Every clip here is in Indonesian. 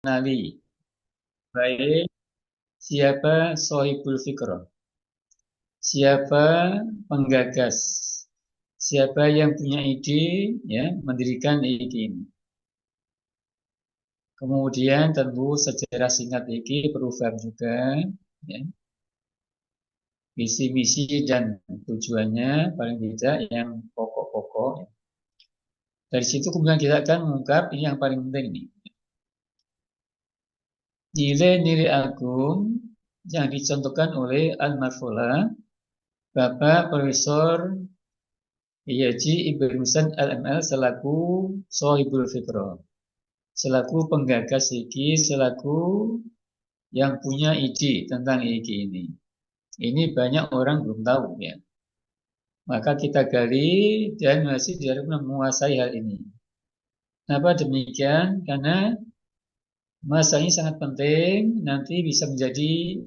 mengenali baik siapa sohibul fikroh, siapa penggagas, siapa yang punya ide, ya, mendirikan ide ini. Kemudian tentu sejarah singkat ide perlu paham juga, ya, visi misi dan tujuannya paling tidak yang pokok-pokok. Dari situ kemudian kita akan mengungkap ini yang paling penting nih. Nilai-nilai agung yang dicontohkan oleh Al-Marfulah, Bapak Profesor Yaji Ibn Husain Al-ML selaku Sohibul Fikroh, selaku penggagas iki, selaku yang punya ide tentang iki ini. Ini banyak orang belum tahu, ya. Maka kita gali dan masih diharapkan menguasai hal ini. Kenapa demikian? Karena masa ini sangat penting, nanti bisa menjadi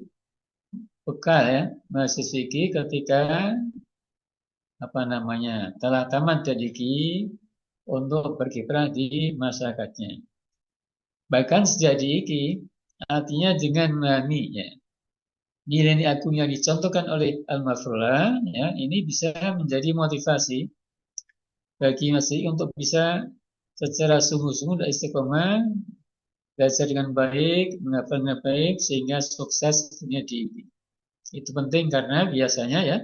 bekal, ya, mahasiswa iki ketika telah tamat dari untuk berkiprah di masyarakatnya. Bahkan sejak iki, artinya dengan memahami, ya, nilai agung yang dicontohkan oleh Al-Mafrulah, ya, ini bisa menjadi motivasi bagi masih untuk bisa secara sungguh-sungguh dan istiqomah belajar dengan baik, menghafal dengan baik sehingga sukses dunia di itu penting karena biasanya, ya,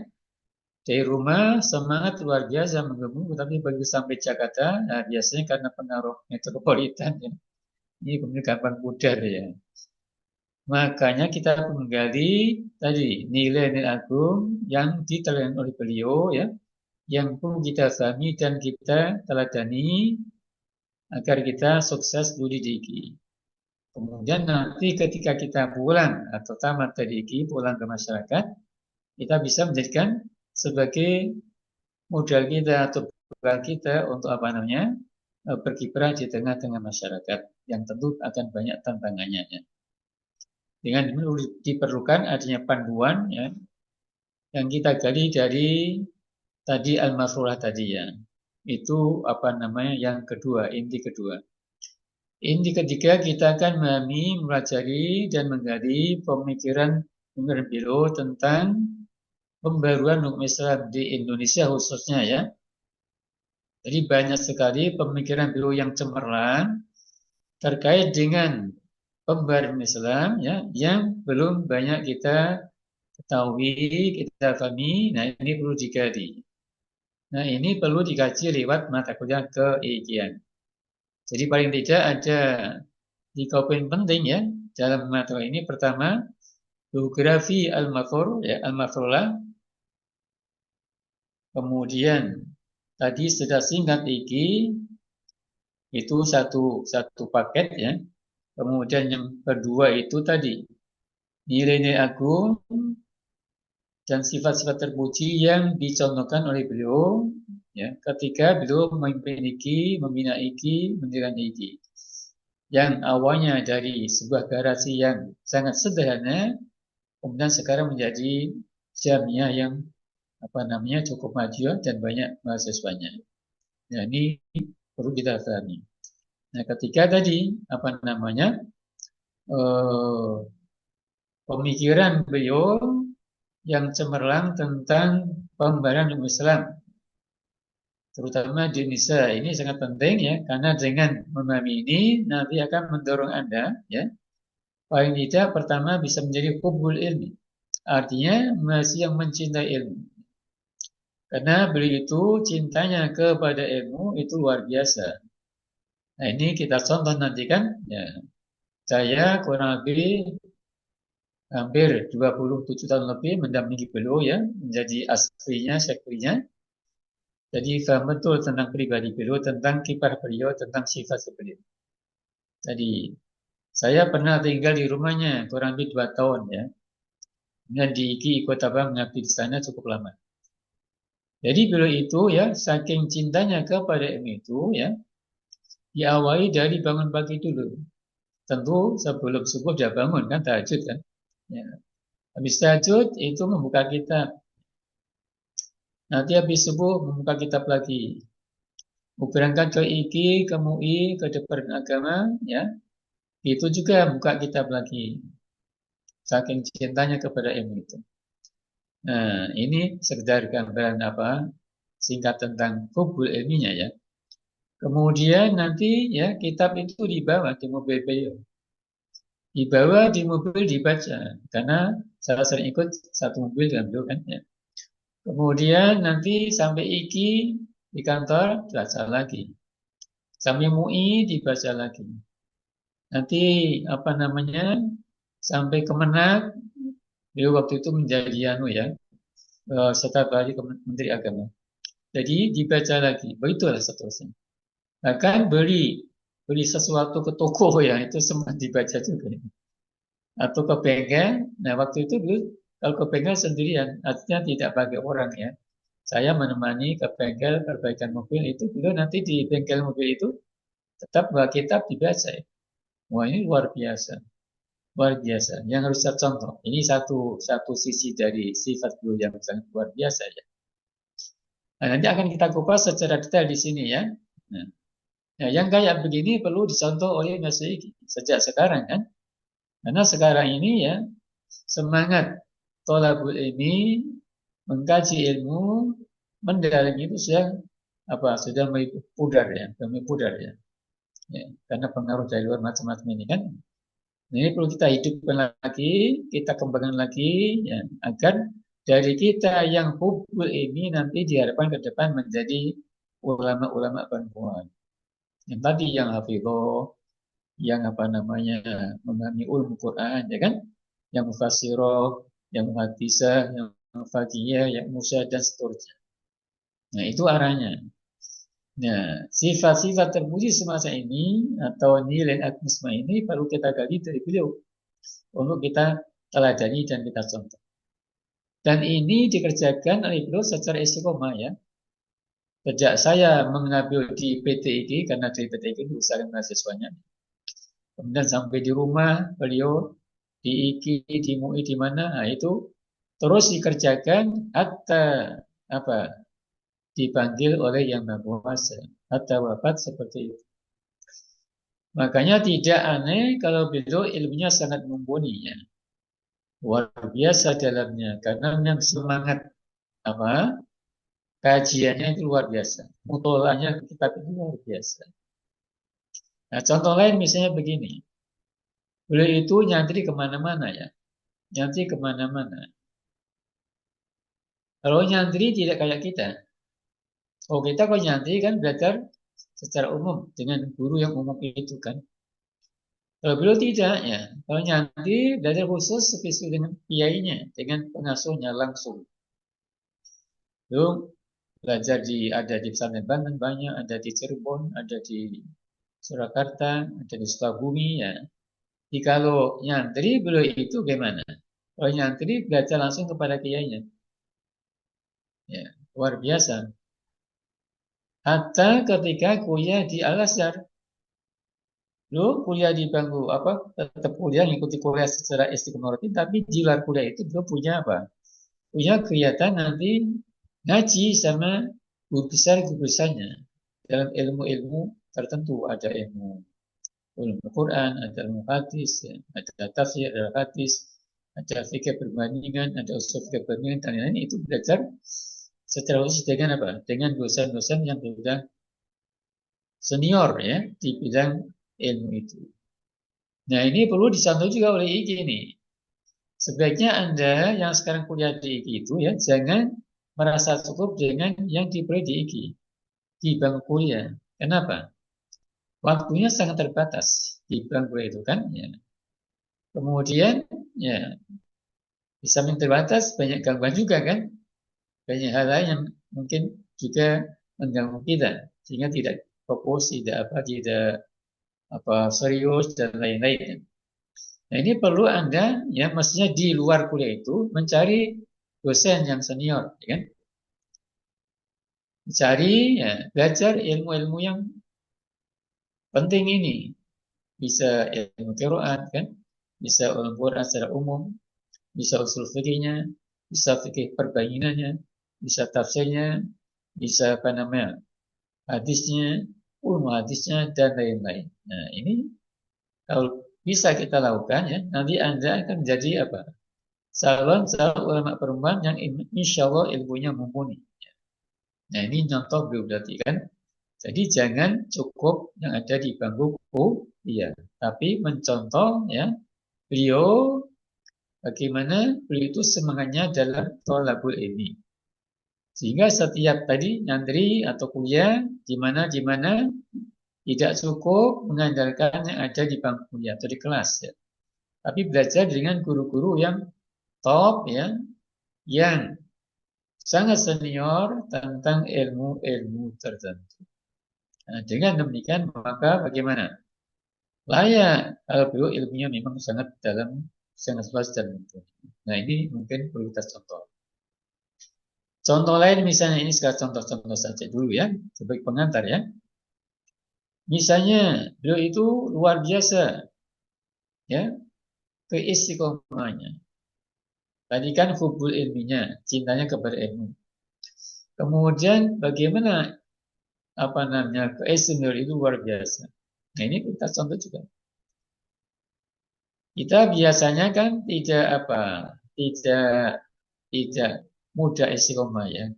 dari rumah semangat luar biasa menggemu, tapi begitu sampai Jakarta, nah biasanya karena pengaruh metropolitan, ya, ini kemudian gampang pudar, ya. Makanya kita menggali tadi nilai-nilai agung yang diteladani oleh beliau, ya, yang perlu kita pahami dan kita teladani agar kita sukses di diki. Kemudian nanti ketika kita pulang atau tamat dari diki, pulang ke masyarakat, kita bisa menjadikan sebagai modal kita atau bekal kita untuk berkiprah di tengah-tengah masyarakat yang tentu akan banyak tantangannya, ya. Dengan diperlukan adanya panduan, ya, yang kita gali dari tadi Al-Mafrulah tadi, ya. Itu yang kedua, inti kedua. Inti ketiga kita akan memahami, mempelajari dan menggali pemikiran beliau tentang pembaruan hukum Islam di Indonesia khususnya, ya. Jadi banyak sekali pemikiran beliau yang cemerlang terkait dengan pembaruan Islam, ya, yang belum banyak kita ketahui, kita pahami. Nah, ini perlu digali. Nah, ini perlu dikaji lewat mata kuliah keikian. Jadi paling tidak ada 3 poin penting, ya, dalam mata kuliah ini. Pertama, biografi Al-Mafrulah. Kemudian tadi sudah singkat iki itu satu paket, ya. Kemudian yang kedua itu tadi nilai-nilai agung dan sifat-sifat terpuji yang dicontohkan oleh beliau, ya, ketika beliau memimpin iki, membina iki, mendirikan iki. Yang awalnya dari sebuah garasi yang sangat sederhana, kemudian sekarang menjadi jamiah yang cukup maju dan banyak mahasiswanya. Nah, ini perlu kita pahami. Nah, ketika tadi eh, pemikiran beliau yang cemerlang tentang pembaruan Islam, terutama di Indonesia, ini sangat penting, ya, karena dengan memahami ini nanti akan mendorong Anda, ya, paling tidak pertama bisa menjadi hubul ilmi, artinya masih yang mencintai ilmu. Karena beliau itu cintanya kepada ilmu itu luar biasa. Nah, ini kita contoh nanti kan, ya. Saya kurang lebih hampir 27 tahun lebih mendampingi beliau, ya, menjadi aslinya, sekurinya. Jadi paham betul tentang pribadi beliau, tentang kiprah beliau, tentang sifat beliau. Jadi saya pernah tinggal di rumahnya kurang lebih 2 tahun, ya. Dan di IKI ikut mengabdi di sana cukup lama. Jadi beliau itu, ya, saking cintanya kepada ilmu itu, ya, diawali dari bangun pagi dulu. Tentu sebelum subuh dia bangun kan, tahajud kan. Ya. Habis tahajud itu membuka kitab. Nanti habis subuh membuka kitab lagi. Berangkat ke IKI, ke MUI, ke Departemen Agama, ya. Itu juga buka kitab lagi. Saking cintanya kepada ilmu itu. Nah, ini sekedar gambaran singkat tentang kubul ilminya ya. Kemudian nanti ya kitab itu dibawa di mobil beliau. Dibawa di mobil dibaca. Karena saya sering ikut satu mobil dengan beliau kan ya. Kemudian nanti sampai IKI di kantor baca lagi. Sampai MUI dibaca lagi. Nanti sampai Kemenak, beliau waktu itu menjadi staf ahli Menteri Agama. Jadi dibaca lagi. Begitulah seterusnya. Bahkan beli sesuatu ke toko ya itu semua dibaca juga. Atau ke bengkel. Nah waktu itu dulu kalau ke bengkel sendirian, artinya tidak pakai orang ya. Saya menemani ke bengkel perbaikan mobil itu, beliau nanti di bengkel mobil itu tetap bawa kitab dibaca. Ya. Wah ini luar biasa, luar biasa. Yang harus saya contoh. Ini satu sisi dari sifat beliau yang sangat luar biasa ya. Nah, nanti akan kita kupas secara detail di sini ya. Nah, yang kayak begini perlu dicontoh oleh Masih sejak sekarang kan. Karena sekarang ini ya semangat tolabul ilmi mengkaji ilmu mendalami itu sudah mulai pudar ya, ya, karena pengaruh dari luar macam-macam ini kan. Nah, ini perlu kita hidupkan lagi, kita kembangkan lagi ya, agar dari kita yang hubul ini nanti diharapkan ke depan menjadi ulama-ulama perempuan. Yang tadi yang hafidhoh, yang memahami ulum Quran, ya kan? Yang mufassiroh, yang muhadisah, yang fakihah, yang musa dan seterusnya. Nah, itu arahnya. Nah, sifat-sifat terpuji semasa ini atau nilai agnosma ini perlu kita gali dari beliau untuk kita teladani dan kita contoh. Dan ini dikerjakan oleh beliau secara istiqomah ya. Sejak saya mengambil di PTIG, karena di PTIG itu usaha mahasiswanya. Kemudian sampai di rumah beliau, di IKI, di MUI, di mana, nah itu terus dikerjakan hatta apa dipanggil oleh Yang Maha Kuasa, hatta wafat seperti itu. Makanya tidak aneh kalau beliau ilmunya sangat mumpuni ya. Luar biasa dalamnya karena yang semangat apa kajiannya itu luar biasa. Mutolanya kitab itu luar biasa. Nah, contoh lain misalnya begini. Beliau itu nyantri kemana-mana ya. Nyantri kemana-mana. Kalau nyantri tidak kayak kita. Oh kita kalau nyantri kan belajar secara umum dengan guru yang umum itu kan. Kalau beliau tidak ya. Kalau nyantri belajar khusus spesifik dengan kiainya, dengan pengasuhnya langsung. Beliau belajar ada di pesantren Banten banyak, ada di Cirebon, ada di Surakarta, ada di Sukabumi ya. Jadi kalau nyantri beliau itu gimana? Kalau nyantri belajar langsung kepada kiainya. Ya, luar biasa. Hatta ketika kuliah di Al-Azhar, lu kuliah di bangku tetap kuliah mengikuti kuliah secara istiqomah rutin, tapi di luar kuliah itu lu punya apa? Punya kegiatan nanti ngaji sama guru besarnya dalam ilmu-ilmu tertentu. Ada ilmu ulum Quran, ada ilmu hadis, ya, ada tafsir, ada hadis, ada fikih perbandingan, ada usul fikih perbandingan dan lain-lain itu belajar secara khusus dengan apa? Dengan dosen-dosen yang sudah senior ya di bidang ilmu itu. Nah ini perlu dicontoh juga oleh IGI nih. Sebaiknya Anda yang sekarang kuliah di IGI itu ya jangan merasa cukup dengan yang diberi di IGI di bangku kuliah. Kenapa? Waktunya sangat terbatas di bangku itu kan. Ya. Kemudian ya di samping terbatas banyak gangguan juga kan. Banyak hal lain yang mungkin juga mengganggu kita sehingga tidak fokus, tidak serius dan lain-lain. Nah, ini perlu Anda ya mestinya di luar kuliah itu mencari dosen yang senior, ya kan? Cari ya belajar ilmu-ilmu yang penting ini. Bisa ilmu Quran kan? Bisa ilmu Quran secara umum, bisa usul fikihnya, bisa fikih perbandingannya, bisa tafsirnya, bisa hadisnya, ulum hadisnya dan lain-lain. Nah, ini kalau bisa kita lakukan ya. Nanti Anda akan menjadi apa? Calon ulama perempuan yang insya Allah ilmunya mumpuni. Nah ini contoh beliau berarti kan. Jadi jangan cukup yang ada di bangku kuliah, tapi mencontoh ya beliau bagaimana beliau itu semangatnya dalam thalabul ilmi. Sehingga setiap tadi nyantri atau kuliah di mana tidak cukup mengandalkan yang ada di bangku kuliah atau di kelas ya. Tapi belajar dengan guru-guru yang top ya, yang sangat senior tentang ilmu-ilmu tertentu. Nah, dengan demikian maka bagaimana? Layak kalau beliau ilmunya memang sangat dalam, sangat luas dan mumpuni. Nah ini mungkin perlu kita contoh. Contoh lain misalnya ini sekarang contoh-contoh saja dulu ya, sebagai pengantar ya. Misalnya beliau itu luar biasa ya keistiqomahnya. Tadi kan hubul ilminya, cintanya kepada ilmu. Kemudian bagaimana apa namanya keistimewaan itu luar biasa. Nah ini kita contoh juga. Kita biasanya kan tidak tidak mudah istiqomah ya,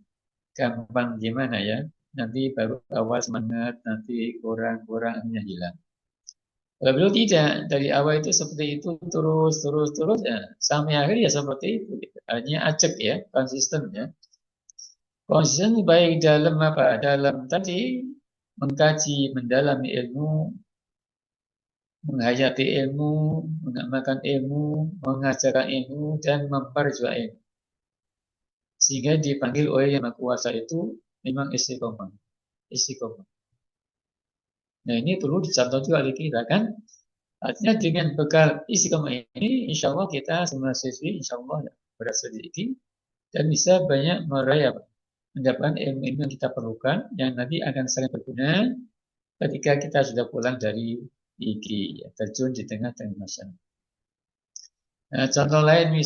gampang gimana ya. Nanti baru awal semangat, nanti kurang-kurangnya hilang. Kalau beliau tidak, dari awal itu seperti itu terus ya, sampai akhir ya seperti itu. Gitu. Hanya acak ya, konsisten ya. Konsisten baik dalam apa? Dalam tadi mengkaji, mendalami ilmu, menghayati ilmu, mengamalkan ilmu, mengajarkan ilmu, dan memperjuangkan ilmu. Sehingga dipanggil oleh yang Maha Kuasa itu memang istiqomah. Istiqomah. Nah ini perlu dicontoh juga oleh kita kan. Artinya dengan bekal istiqomah ini, insya Allah kita semua siswi, insya Allah ya, berhasil sedikit dan bisa banyak meraih mendapatkan ilmu-ilmu yang kita perlukan yang nanti akan sangat berguna ketika kita sudah pulang dari IGI, ya, terjun di tengah-tengah masyarakat. Nah, contoh lain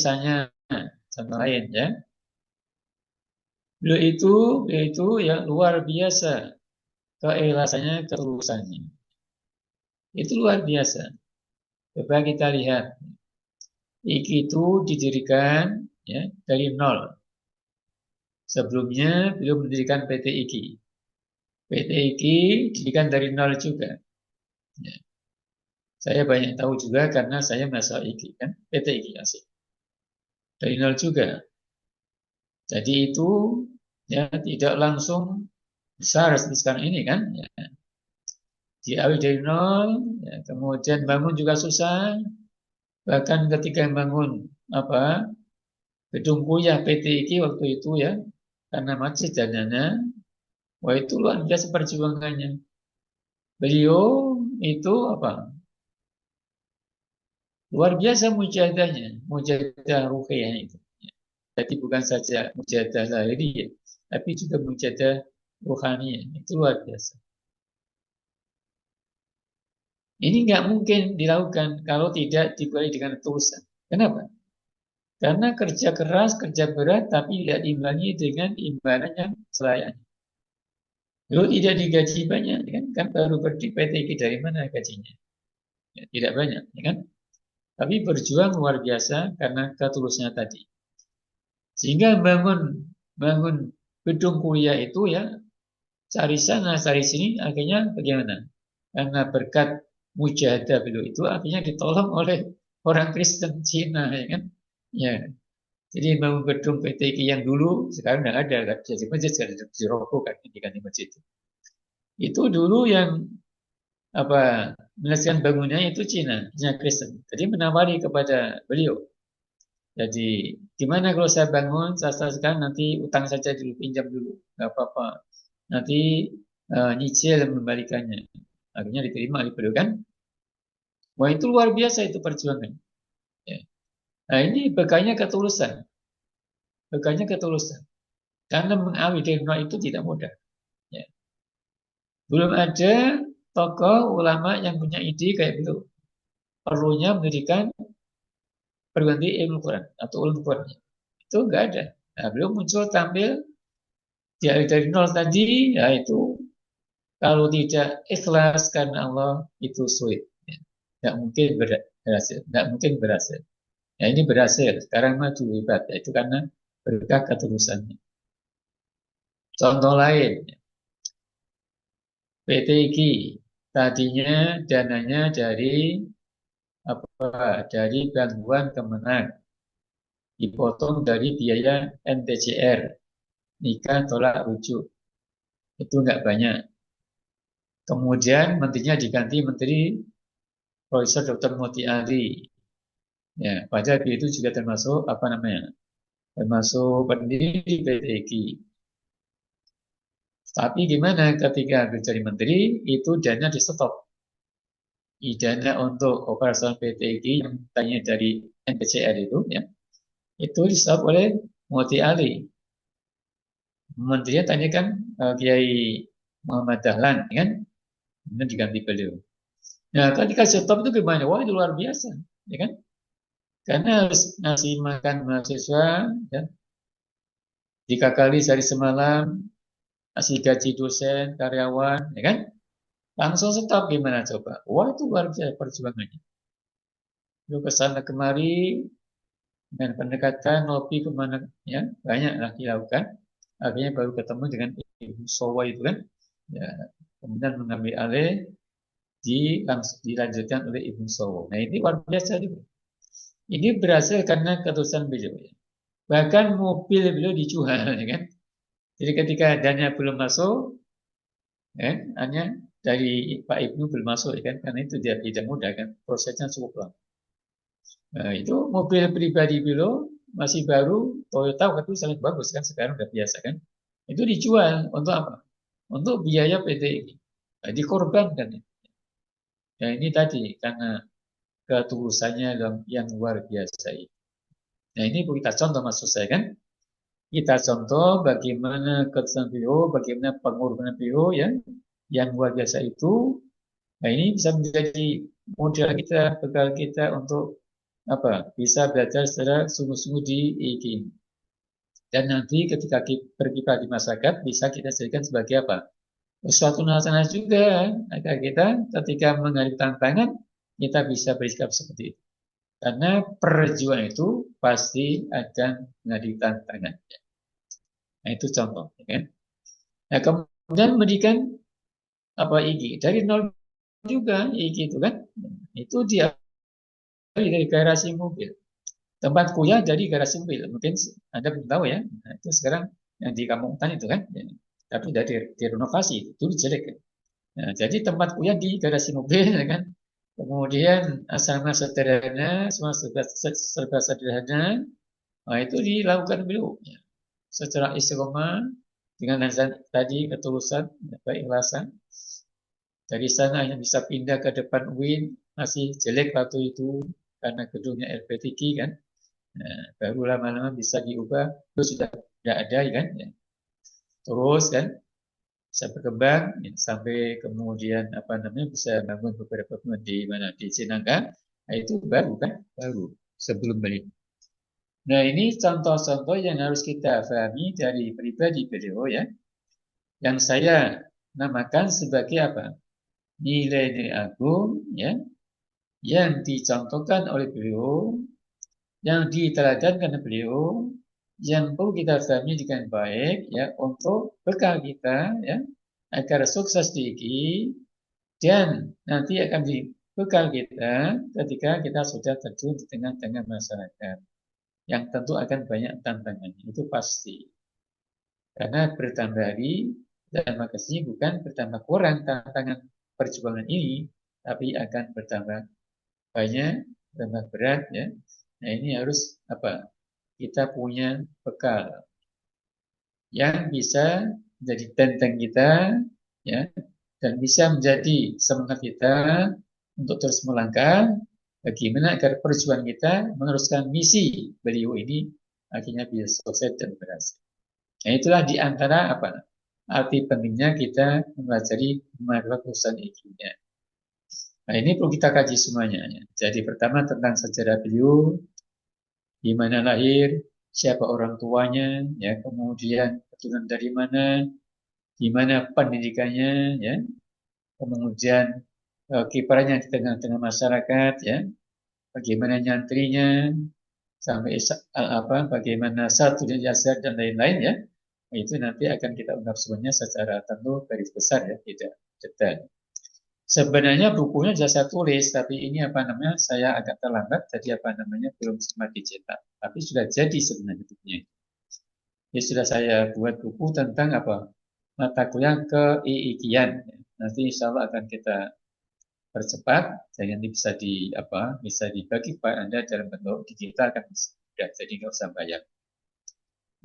ya, beliau itu yang luar biasa keikhlasannya, ketulusannya. Itu luar biasa. Coba kita lihat, IGI itu didirikan ya dari nol. Sebelumnya beliau mendirikan PT IGI. PT IGI didirikan dari nol juga. Ya. Saya banyak tahu juga karena saya masuk IGI kan, PT IGI asik. Dari nol juga. Jadi itu ya tidak langsung besar seperti sekarang ini kan. Ya. Diawali dari nol, ya, kemudian bangun juga susah. Bahkan ketika bangun apa gedung kuliah PT IGI waktu itu ya, karena masjid dananya, wah itu luar biasa perjuangannya. Beliau itu apa? Luar biasa mujahadahnya, mujahadah ruhiyah itu. Jadi bukan saja mujahadah lahiriah, tapi juga mujahadah ruhaniyah. Itu luar biasa. Ini nggak mungkin dilakukan kalau tidak dibuat dengan ketulusan. Kenapa? Karena kerja keras, kerja berat, tapi tidak diimbangi dengan imbalan yang selayaknya. Lalu tidak digaji banyak, kan baru berdiri PT dari mana gajinya? Ya, tidak banyak, ya kan? Tapi berjuang luar biasa karena ketulusnya tadi. Sehingga bangun gedung kuliah itu ya cari sana cari sini akhirnya bagaimana? Karena berkat mujahadah beliau itu akhirnya ditolong oleh orang Kristen Cina ya kan? Ya. Jadi bangun gedung PTI yang dulu sekarang tidak ada kan? Jadi masjid sekarang diroboh kan di masjid itu. Itu dulu yang apa menyelesaikan bangunnya itu Cina Kristen. Jadi menawari kepada beliau. Jadi gimana kalau saya bangun, saya sekarang nanti utang saja dulu, pinjam dulu, nggak apa-apa. Nanti nyicil membalikannya. Akhirnya diterima oleh beliau kan. Wah itu luar biasa itu perjuangan. Ya. Nah ini bekalnya ketulusan. Bekalnya ketulusan. Karena mengawali dari nol itu tidak mudah. Ya. Belum ada tokoh ulama yang punya ide kayak beliau. Perlunya mendirikan perguruan tinggi ilmu Quran atau ulum Quran. Itu enggak ada. Nah, beliau muncul tampil dari nol tadi, ya itu kalau tidak ikhlas karena Allah itu sulit. Tidak mungkin berhasil, tidak mungkin berhasil. Ya ini berhasil, sekarang maju hebat, itu karena berkah ketulusannya. Contoh lain, PT IGI tadinya dananya dari apa? Dari bantuan Kemenang, dipotong dari biaya NTCR, nikah tolak rujuk, itu nggak banyak. Kemudian menterinya diganti Menteri Profesor Dr. Moti Ali. Ya, padahal itu juga termasuk apa namanya? Termasuk pendiri PT IGI. Tapi gimana ketika menjadi menteri itu dana di stop. Dana untuk operasional PT IGI yang tanya dari NPCR itu ya, itu di stop oleh Moti Ali. Menterinya tanyakan Kiai Muhammad Dahlan kan, kemudian diganti beliau. Nah, ketika stop itu gimana? Wah, itu luar biasa, ya kan? Karena harus ngasih makan mahasiswa, ya, 3 kali sehari semalam, ngasih gaji dosen, karyawan, ya kan? Langsung stop gimana coba? Wah, itu luar biasa perjuangannya. Lu ke sana kemari dengan pendekatan ngopi kemana ya banyaklah dilakukan. Akhirnya baru ketemu dengan Ibu Sowa itu kan. Ya, kemudian mengambil alih langsung dilanjutkan oleh Ibu Sowo. Nah ini luar biasa juga. Ini berhasil karena ketulusan beliau. Ya. Bahkan mobil beliau dijual, ya kan? Jadi ketika dana belum masuk, ya, hanya dari Pak Ibnu belum masuk, ya kan? Karena itu dia tidak mudah kan, prosesnya cukup lama. Nah, itu mobil pribadi beliau masih baru, Toyota waktu itu sangat bagus kan, sekarang udah biasa kan. Itu dijual untuk apa? Untuk biaya PT ini. Nah, dikorbankan. Ya ini tadi karena ketulusannya yang luar biasa ini. Nah ini kita contoh maksud saya kan. Kita contoh bagaimana ketulusan beliau, bagaimana pengorbanan beliau ya, yang luar biasa itu. Nah ini bisa menjadi modal kita, bekal kita untuk apa? Bisa belajar secara sungguh-sungguh di IKI. Dan nanti ketika berkiprah di masyarakat bisa kita jadikan sebagai apa? Suatu nasional juga agar kita ketika menghadapi tantangan kita bisa bersikap seperti itu. Karena perjuangan itu pasti akan menghadapi tantangan. Nah itu contoh, ya kan? Nah kemudian memberikan apa IGI dari nol juga IGI itu kan, itu dia dari garasi mobil. Tempat kuliah dari garasi mobil. Mungkin Anda belum tahu ya. Nah, itu sekarang yang di Kampung Hutan itu kan. Ya. Tapi dari direnovasi, itu jelek kan. Nah, jadi tempat kuliah di garasi mobil ya kan. Kemudian asrama sederhana, semua serba sederhana. Nah, itu dilakukan beliau ya. Secara istiqomah dengan tadi ketulusan, keikhlasan. Dari sana hanya bisa pindah ke depan UIN, masih jelek waktu itu karena gedungnya LPTG kan. Nah, baru lama-lama bisa diubah, itu sudah tidak ada ya kan. Ya. Terus kan bisa berkembang ya, sampai kemudian apa namanya bisa bangun beberapa bangunan di mana di Cinangka. Nah, itu baru kan, baru sebelum beli. Nah, ini contoh-contoh yang harus kita pahami dari pribadi beliau ya, yang saya namakan sebagai apa? Nilai-nilai agung ya, yang dicontohkan oleh beliau, yang diteladankan oleh beliau, yang perlu kita pahami dengan baik ya untuk bekal kita ya agar sukses di IGI dan nanti akan dibekal kita ketika kita sudah terjun di tengah-tengah masyarakat yang tentu akan banyak tantangan itu pasti karena bertambah hari dan makasih bukan bertambah kurang tantangan perjuangan ini tapi akan bertambah banyak bertambah berat ya. Nah ini harus apa? Kita punya bekal yang bisa menjadi benteng kita ya dan bisa menjadi semangat kita untuk terus melangkah bagaimana agar perjuangan kita meneruskan misi beliau ini akhirnya bisa sukses dan berhasil. Nah, itulah di antara apa arti pentingnya kita mempelajari masalah perusahaan ikinya. Nah, ini perlu kita kaji semuanya. Ya. Jadi pertama tentang sejarah beliau, di mana lahir, siapa orang tuanya, ya kemudian keturunan dari mana, di mana pendidikannya, ya kemudian kiprahnya di tengah-tengah masyarakat, ya, bagaimana nyantrinya, sampai bagaimana satu dan jasad dan lain-lain, ya, itu nanti akan kita ungkap semuanya secara tentu garis besar, ya, tidak detail. Sebenarnya bukunya sudah saya tulis, tapi ini saya agak terlambat, jadi belum sempat dicetak. Tapi sudah jadi sebenarnya bukunya. Jadi sudah saya buat buku tentang mata kuliah keikian. Nanti insya Allah akan kita percepat, dan nanti bisa dibagi kepada Anda dalam bentuk digital kan bisa. Jadi nggak usah bayar.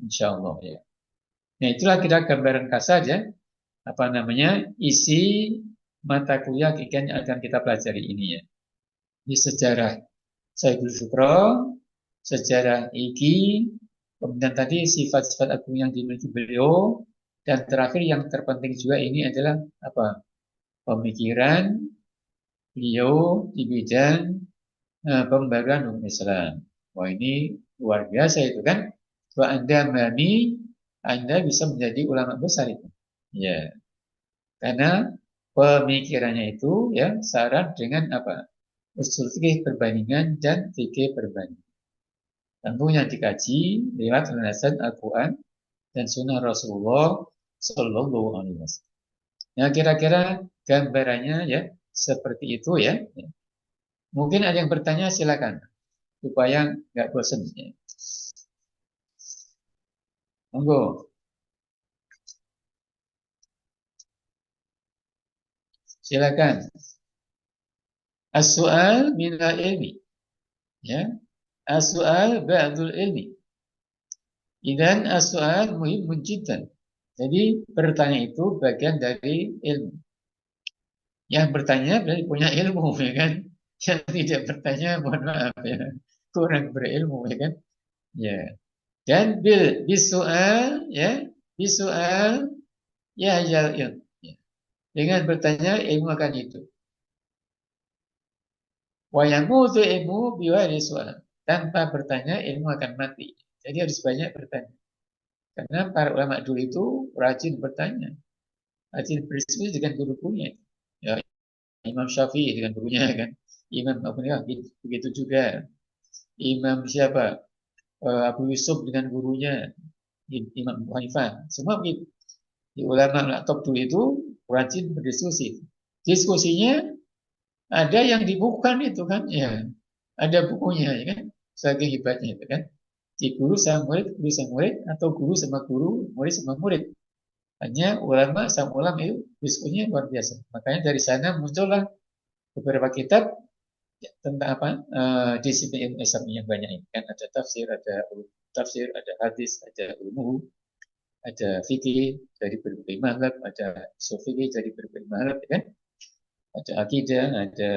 Insya Allah, ya. Nah, itulah kita gambaran kasar saja isi mata kuliah keikian yang akan kita pelajari ini, ya. Di sejarah Sayyidul Syukro, sejarah Iki, kemudian tadi sifat-sifat agung yang dimiliki beliau, dan terakhir yang terpenting juga ini adalah pemikiran beliau di bidang pembaruan hukum Islam. Wah, ini luar biasa itu kan. Kalau Anda memahami, Anda bisa menjadi ulama besar itu. Ya, karena pemikirannya itu, ya, syarat dengan usul fikih perbandingan dan fikih perbandingan. Tentunya dikaji lewat landasan Al-Quran dan Sunnah Rasulullah Sallallahu Alaihi Wasallam. Nah, kira-kira gambarannya, ya, seperti itu, ya. Mungkin ada yang bertanya, silakan supaya nggak bosan. Ya. Monggo. Silakan. As-su'al minal ilmi. Ya. As-su'al ba'dul ilmi. Idan as-su'al muhimun jiddan. Jadi bertanya itu bagian dari ilmu. Yang bertanya berarti punya ilmu, ya kan? Yang tidak bertanya, mohon maaf, ya, kurang berilmu, ya kan? Ya. Dan bisu'al, ya, bisu'al, ya, ya. Dengan bertanya ilmu akan itu. Wa yamutu ilmu biwari soal. Tanpa bertanya ilmu akan mati. Jadi harus banyak bertanya. Karena para ulama dulu itu rajin bertanya. Rajin berdiskusi dengan guru-gurunya. Ya, Imam Syafi'i dengan gurunya, kan. Imam Abu Hanifah begitu juga. Imam siapa? Abu Yusuf dengan gurunya. Imam Abu Hanifah. Semua begitu. Di ulama top dulu itu rajin berdiskusi. Diskusinya ada yang dibukukan itu, kan, ya. Ada bukunya, ya kan. Saking hebatnya itu, kan. Di guru sama murid, atau guru sama guru, murid sama murid. Hanya ulama sama ulama itu diskusinya luar biasa. Makanya dari sana muncullah beberapa kitab tentang disiplin ilmu Islam yang banyak ini, kan. Ada tafsir, ada hadis, ada ilmu, ada fikih dari berbagai mazhab, ada fikih dari berbagai mazhab, kan. Ada akidah, ada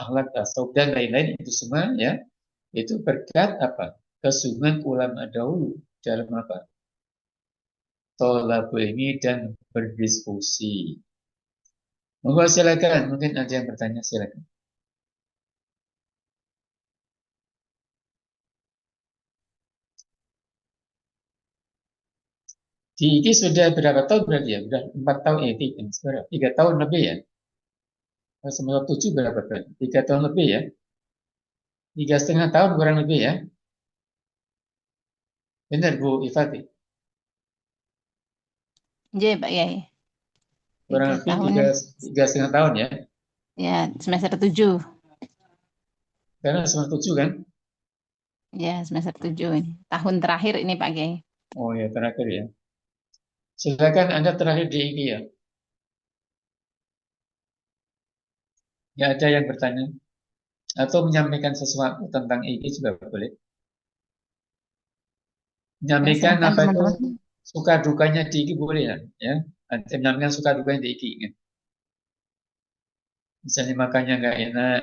akhlak, tasawuf, dan lain-lain, itu semua, ya, itu berkat kesungguhan ulama dahulu dalam tolabul ilmi dan berdiskusi. Monggo silakan, mungkin ada yang bertanya, silakan. Di IKI sudah berapa tahun berarti, ya? Sudah 4 tahun, 3 tahun lebih, ya? Sembilan 7 berapa berarti? 3 tahun lebih, ya? 3,5 tahun kurang lebih, ya? Benar, Bu Ifati? Iya, Pak Yai. Kurang lebih 3,5 tahun, ya? Ya, semester 7. Karena semester 7, kan? Ya, semester 7 ini. Tahun terakhir ini, Pak Yai. Oh, ya, terakhir, ya. Silakan Anda terakhir di IKI, ya? Ya, ada yang bertanya atau menyampaikan sesuatu tentang IKI juga boleh. Menyampaikan itu suka dukanya di IKI boleh, ya. Menyampaikan suka dukanya di IKI, kan. Misalnya makannya nggak enak,